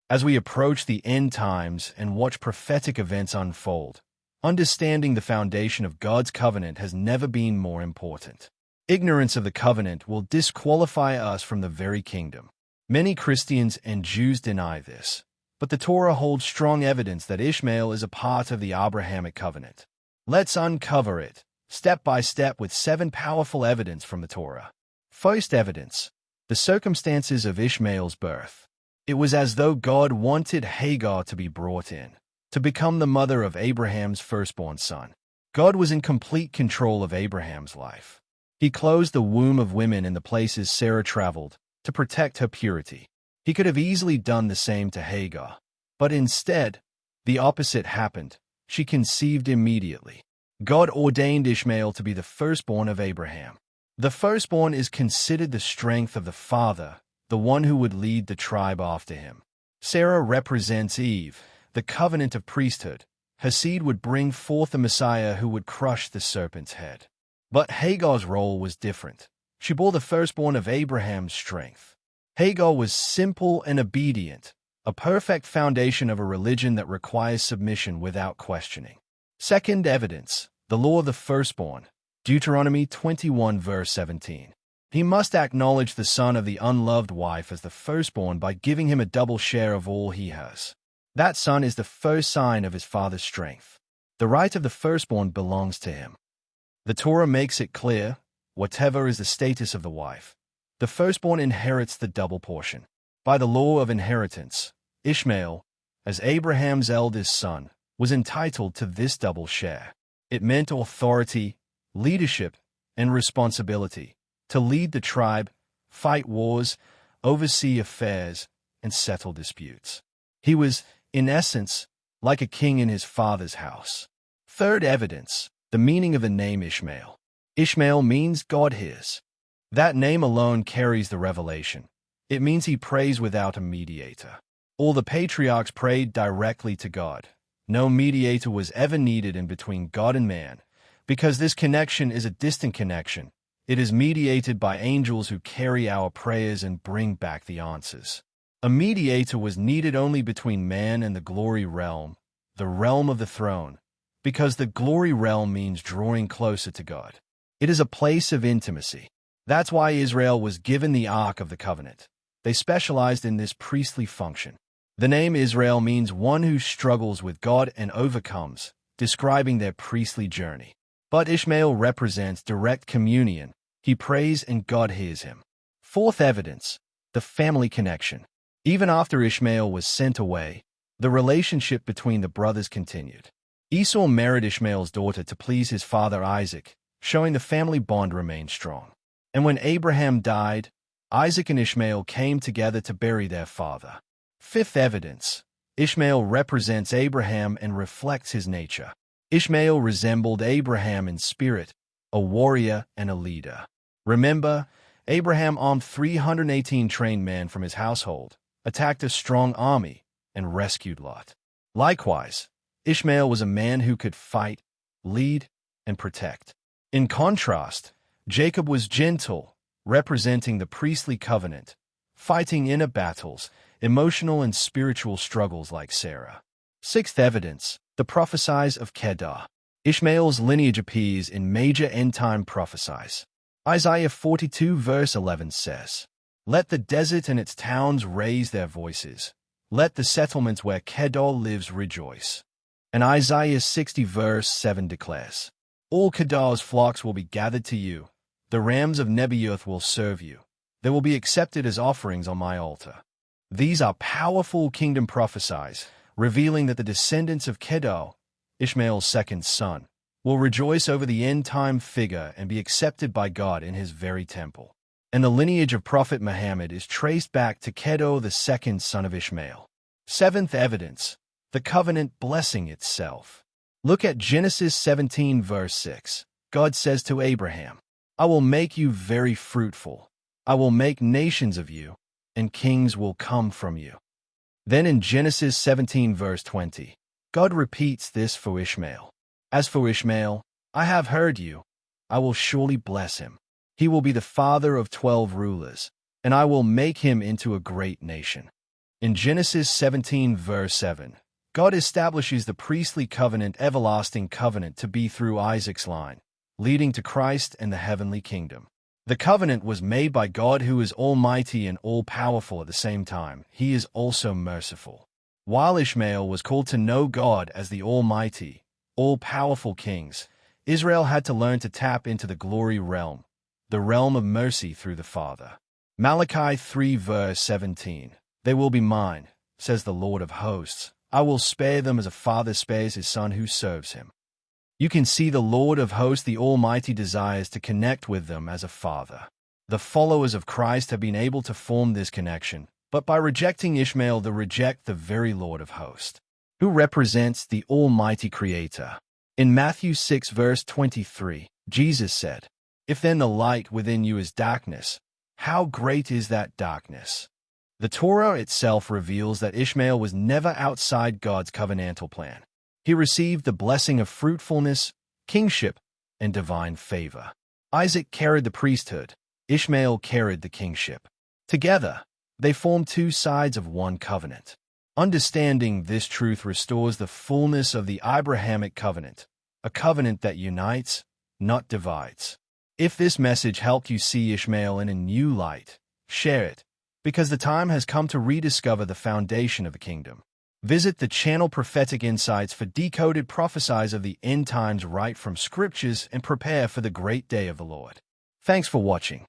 As we approach the end times and watch prophetic events unfold, understanding the foundation of God's covenant has never been more important. Ignorance of the covenant will disqualify us from the very kingdom. Many Christians and Jews deny this, but the Torah holds strong evidence that Ishmael is a part of the Abrahamic Covenant. Let's uncover it, step by step, with 7 powerful evidence from the Torah. First evidence: the circumstances of Ishmael's birth. It was as though God wanted Hagar to be brought in, to become the mother of Abraham's firstborn son. God was in complete control of Abraham's life. He closed the womb of women in the places Sarah traveled to protect her purity. He could have easily done the same to Hagar, but instead, the opposite happened. She conceived immediately. God ordained Ishmael to be the firstborn of Abraham. The firstborn is considered the strength of the father, the one who would lead the tribe after him. Sarah represents Eve, the covenant of priesthood. Her seed would bring forth the Messiah who would crush the serpent's head. But Hagar's role was different. She bore the firstborn of Abraham's strength. Hagar was simple and obedient, a perfect foundation of a religion that requires submission without questioning. Second evidence: the law of the firstborn. Deuteronomy 21 verse 17. He must acknowledge the son of the unloved wife as the firstborn by giving him a double share of all he has. That son is the first sign of his father's strength. The right of the firstborn belongs to him. The Torah makes it clear, whatever is the status of the wife, the firstborn inherits the double portion. By the law of inheritance, Ishmael, as Abraham's eldest son, was entitled to this double share. It meant authority, leadership, and responsibility to lead the tribe, fight wars, oversee affairs, and settle disputes. He was, in essence, like a king in his father's house. Third evidence: the meaning of the name Ishmael. Ishmael means God hears. That name alone carries the revelation. It means he prays without a mediator. All the patriarchs prayed directly to God. No mediator was ever needed in between God and man, because this connection is a distant connection. It is mediated by angels who carry our prayers and bring back the answers. A mediator was needed only between man and the glory realm, the realm of the throne, because the glory realm means drawing closer to God. It is a place of intimacy. That's why Israel was given the Ark of the Covenant. They specialized in this priestly function. The name Israel means one who struggles with God and overcomes, describing their priestly journey. But Ishmael represents direct communion. He prays and God hears him. Fourth evidence: the family connection. Even after Ishmael was sent away, the relationship between the brothers continued. Esau married Ishmael's daughter to please his father Isaac, showing the family bond remained strong. And when Abraham died, Isaac and Ishmael came together to bury their father. Fifth evidence: Ishmael represents Abraham and reflects his nature. Ishmael resembled Abraham in spirit, a warrior and a leader. Remember, Abraham armed 318 trained men from his household, attacked a strong army, and rescued Lot. Likewise, Ishmael was a man who could fight, lead, and protect. In contrast, Jacob was gentle, representing the priestly covenant, fighting inner battles, emotional and spiritual struggles like Sarah. Sixth evidence: the prophecies of Kedar. Ishmael's lineage appears in major end-time prophecies. Isaiah 42 verse 11 says, "Let the desert and its towns raise their voices. Let the settlements where Kedar lives rejoice." And Isaiah 60 verse 7 declares, "All Kedar's flocks will be gathered to you. The rams of Nebaioth will serve you. They will be accepted as offerings on my altar." These are powerful kingdom prophecies, revealing that the descendants of Kedar, Ishmael's second son, will rejoice over the end-time figure and be accepted by God in his very temple. And the lineage of Prophet Muhammad is traced back to Kedar, the second son of Ishmael. Seventh evidence: the covenant blessing itself. Look at Genesis 17 verse 6. God says to Abraham, "I will make you very fruitful. I will make nations of you, and kings will come from you." Then in Genesis 17 verse 20, God repeats this for Ishmael. "As for Ishmael, I have heard you. I will surely bless him. He will be the father of 12 rulers, and I will make him into a great nation." In Genesis 17 verse 7, God establishes the priestly covenant, everlasting covenant, to be through Isaac's line, leading to Christ and the heavenly kingdom. The covenant was made by God, who is almighty and all-powerful at the same time. He is also merciful. While Ishmael was called to know God as the almighty, all-powerful kings, Israel had to learn to tap into the glory realm, the realm of mercy through the Father. Malachi 3 verse 17, "They will be mine, says the Lord of hosts. I will spare them as a father spares his son who serves him." You can see the Lord of hosts, the Almighty, desires to connect with them as a father. The followers of Christ have been able to form this connection, but by rejecting Ishmael, they reject the very Lord of hosts, who represents the Almighty Creator. In Matthew 6 verse 23, Jesus said, "If then the light within you is darkness, how great is that darkness?" The Torah itself reveals that Ishmael was never outside God's covenantal plan. He received the blessing of fruitfulness, kingship, and divine favor. Isaac carried the priesthood. Ishmael carried the kingship. Together, they form two sides of one covenant. Understanding this truth restores the fullness of the Abrahamic Covenant, a covenant that unites, not divides. If this message helped you see Ishmael in a new light, share it, because the time has come to rediscover the foundation of the kingdom. Visit the channel Prophetic Insights for decoded prophecies of the end times right from scriptures, and prepare for the great day of the Lord. Thanks for watching.